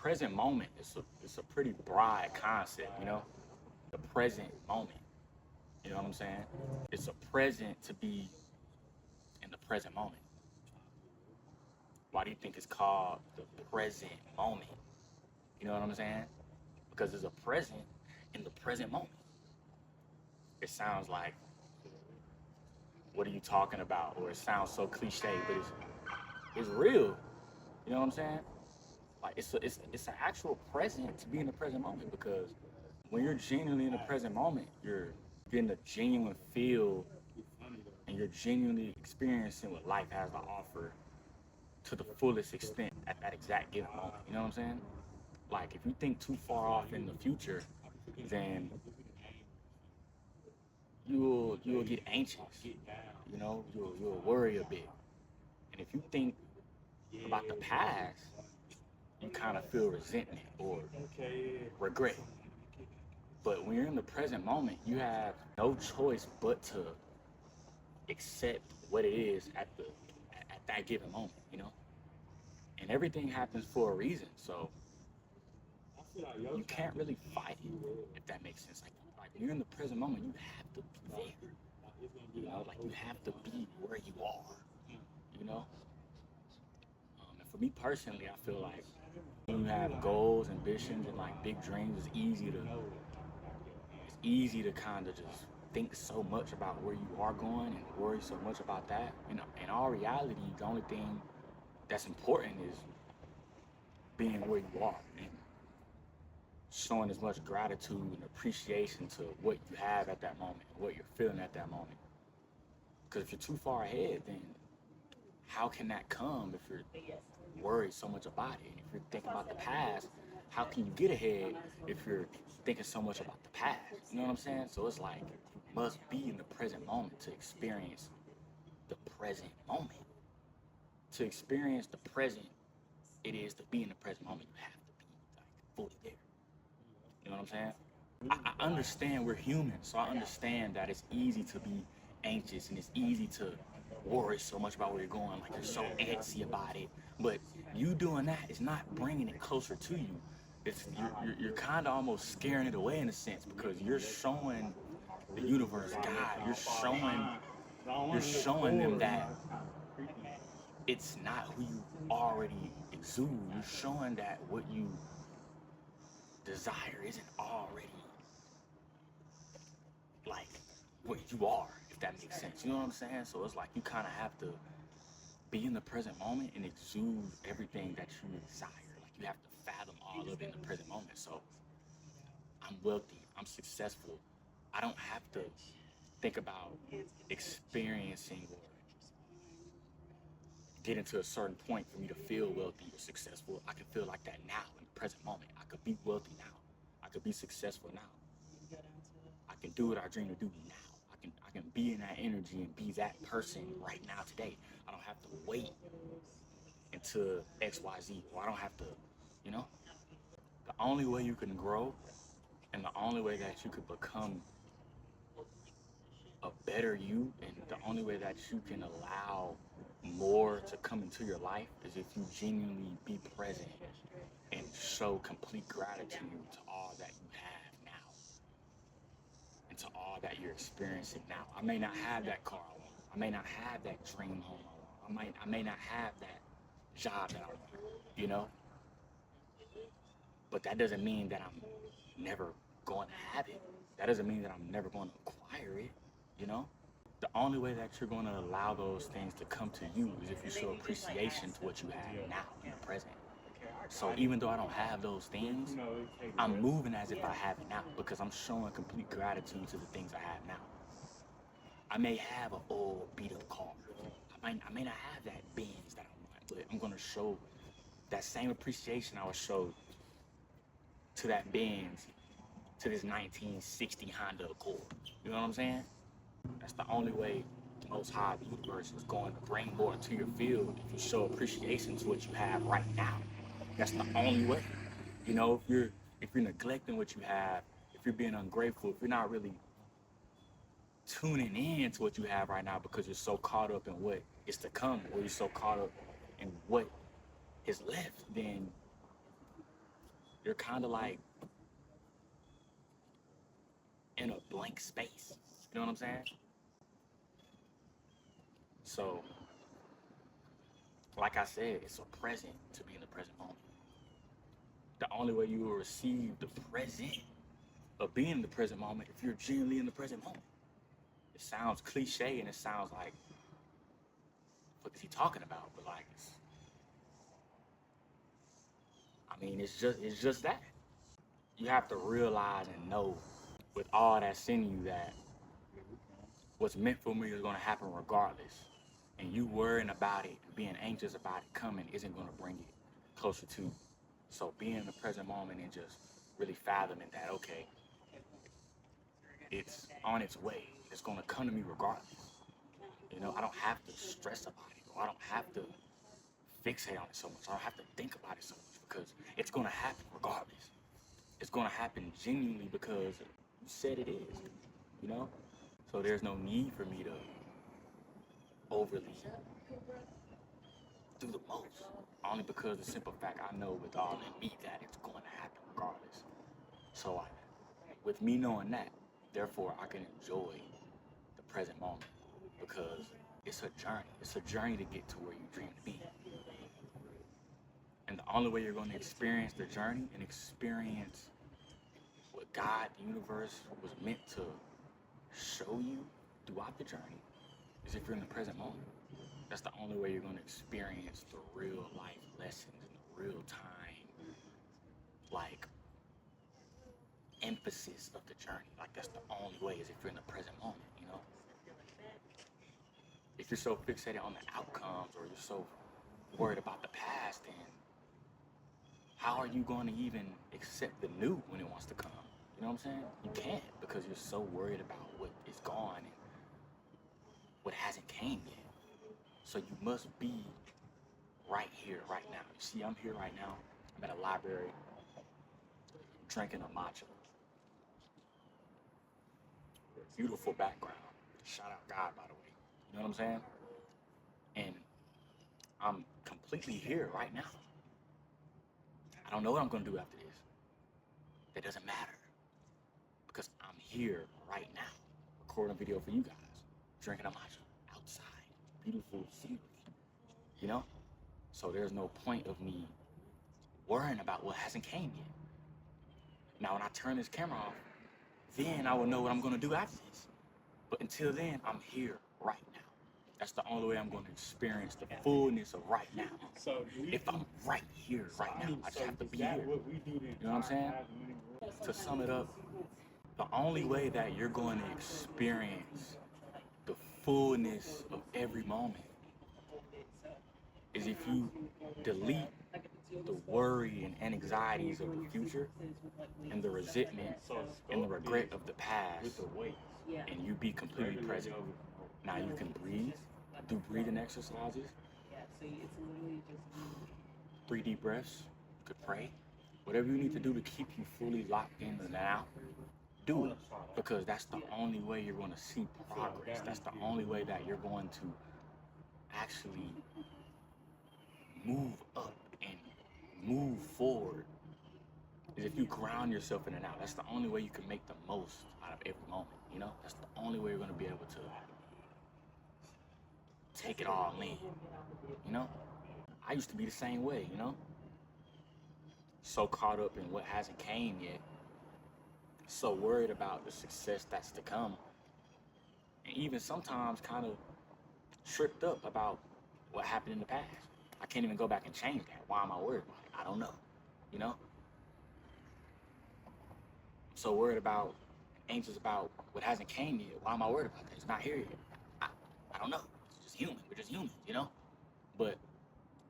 present moment it's a pretty broad concept, you know? The present moment. You know what I'm saying? It's a present to be in the present moment. Why do you think it's called the present moment? You know what I'm saying? Because it's a present in the present moment. It sounds like, what are you talking about? Or it sounds so cliche, but it's real. You know what I'm saying? Like it's an actual present to be in the present moment because when you're genuinely in the present moment, you're getting a genuine feel and you're genuinely experiencing what life has to offer to the fullest extent at that exact given moment. You know what I'm saying? Like if you think too far off in the future, then you'll get anxious. You know, you'll worry a bit. And if you think about the past, you kind of feel resentment or regret. But when you're in the present moment, you have no choice but to accept what it is at that given moment, you know? And everything happens for a reason. So you can't really fight it, if that makes sense. Like when you're in the present moment, you have to be there. You know, like you have to be where you are. You know. And for me personally, I feel like when you have goals, ambitions, and like big dreams, it's easy to kind of just think so much about where you are going and worry so much about that. You know, in all reality, the only thing that's important is being where you are and showing as much gratitude and appreciation to what you have at that moment, what you're feeling at that moment. Because if you're too far ahead, then how can that come if you're worried so much about it? And if you're thinking about the past, how can you get ahead if you're thinking so much about the past? You know what I'm saying? So it's like you must be in the present moment to experience the present moment. To experience the present, it is to be in the present moment. You have to be like fully there. You know what I'm saying? I understand we're human, so I understand that it's easy to be anxious and it's easy to worry so much about where you're going, like you're so antsy about it. But you doing that is not bringing it closer to you. You're kind of almost scaring it away in a sense because you're showing the universe, God, you're showing them that it's not who you already exude. You're showing that what you desire isn't already like what you are, if that makes sense. You know what I'm saying? So it's like you kind of have to be in the present moment and exude everything that you desire. Like you have to fathom all of it in the present moment. So I'm wealthy, I'm successful. I don't have to think about experiencing or getting to a certain point for me to feel wealthy or successful. I can feel like that now in the present moment. I could be wealthy now. I could be successful now. I can do what I dream to do now. I can be in that energy and be that person right now today. I don't have to wait until XYZ or I don't have to, you know? The only way you can grow and the only way that you could become a better you and the only way that you can allow more to come into your life is if you genuinely be present and show complete gratitude to all that you have now and to all that you're experiencing now. I may not have that car I want. I may not have that dream home I want. I may not have that job that I want, you know? But that doesn't mean that I'm never going to have it. That doesn't mean that I'm never going to acquire it, you know? The only way that you're going to allow those things to come to you is if you show appreciation to what you have now in the present. So even though I don't have those things, I'm moving as if I have it now because I'm showing complete gratitude to the things I have now. I may have an old beat up car. I may not have that Benz that I want, but I'm gonna show that same appreciation I would show to that Benz, to this 1960 Honda Accord. You know what I'm saying? That's the only way the Most High, the universe, is going to bring more to your field if you show appreciation to what you have right now. That's the only way. You know, if you're neglecting what you have, if you're being ungrateful, if you're not really tuning in to what you have right now because you're so caught up in what is to come, or you're so caught up in what is left, then you're kind of like in a blank space. You know what I'm saying? So, like I said, it's a present to be in the present moment. The only way you will receive the present of being in the present moment if you're genuinely in the present moment. It sounds cliche and it sounds like, what is he talking about? But like, it's just that. You have to realize and know with all that's in you that what's meant for me is going to happen regardless. And you worrying about it, being anxious about it coming isn't going to bring it closer to you. So being in the present moment and just really fathoming that, okay, it's on its way. It's going to come to me regardless. You know, I don't have to stress about it, or I don't have to fixate on it so much. I don't have to think about it so much because it's going to happen regardless. It's going to happen genuinely because you said it is, you know? So there's no need for me to overly do the most. Only because the simple fact I know with all in me that it's going to happen regardless. So with me knowing that, therefore I can enjoy the present moment because it's a journey. It's a journey to get to where you dream to be. And the only way you're going to experience the journey and experience what God, the universe, was meant to show you throughout the journey is if you're in the present moment. That's the only way you're going to experience the real life lessons and the real time, like, emphasis of the journey. Like, that's the only way is if you're in the present moment, you know? If you're so fixated on the outcomes or you're so worried about the past, then how are you going to even accept the new when it wants to come? You know what I'm saying? You can't because you're so worried about what is gone and what hasn't came yet. So you must be right here, right now. You see, I'm here right now. I'm at a library, drinking a matcha. Beautiful background. Shout out God, by the way. You know what I'm saying? And I'm completely here right now. I don't know what I'm going to do after this. That doesn't matter. Because I'm here right now, recording a video for you guys, drinking a matcha outside. Beautiful scenery. You know? So there's no point of me worrying about what hasn't came yet. Now, when I turn this camera off, then I will know what I'm going to do after this. But until then, I'm here right now. That's the only way I'm going to experience the fullness of right now. If I'm right here, right now, I just have to be here. You know what I'm saying? To sum it up, the only way that you're going to experience the fullness of every moment is if you delete the worry and anxieties of the future and the resentment and the regret of the past, and you be completely present. Now you can breathe, do breathing exercises, 3 deep breaths, you could pray. Whatever you need to do to keep you fully locked in and out, do it. Because that's the only way you're going to see progress. That's the only way that you're going to actually move up and move forward is if you ground yourself in and out. That's the only way you can make the most out of every moment, you know? That's the only way you're going to be able to take it all in, you know? I used to be the same way, you know? So caught up in what hasn't came yet, so worried about the success that's to come, and even sometimes kind of tripped up about what happened in the past. I can't even go back and change that. Why am I worried about it? I don't know, you know? I'm so worried about, anxious about what hasn't came yet. Why am I worried about that? It's not here yet. I don't know. It's just human. We're just humans, you know? But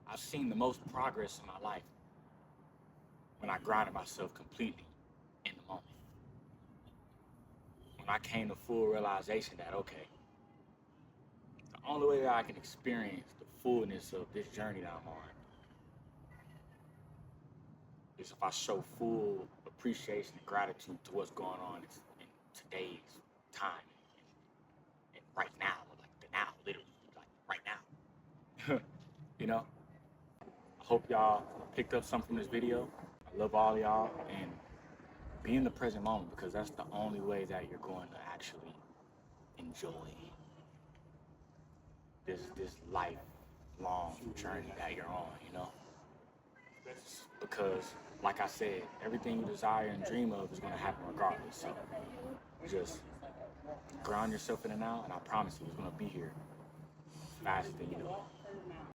I've seen the most progress in my life when I grounded myself completely in the moment. When I came to full realization that, okay, the only way that I can experience the fullness of this journey that I'm on is if I show full appreciation and gratitude to what's going on in today's time and right now, like the now, literally, like right now. You know? I hope y'all picked up something from this video. I love all y'all, and be in the present moment because that's the only way that you're going to actually enjoy this lifelong journey that you're on, you know? Because, like I said, everything you desire and dream of is going to happen regardless. So just ground yourself in it now, and I promise you, it's going to be here faster than you know.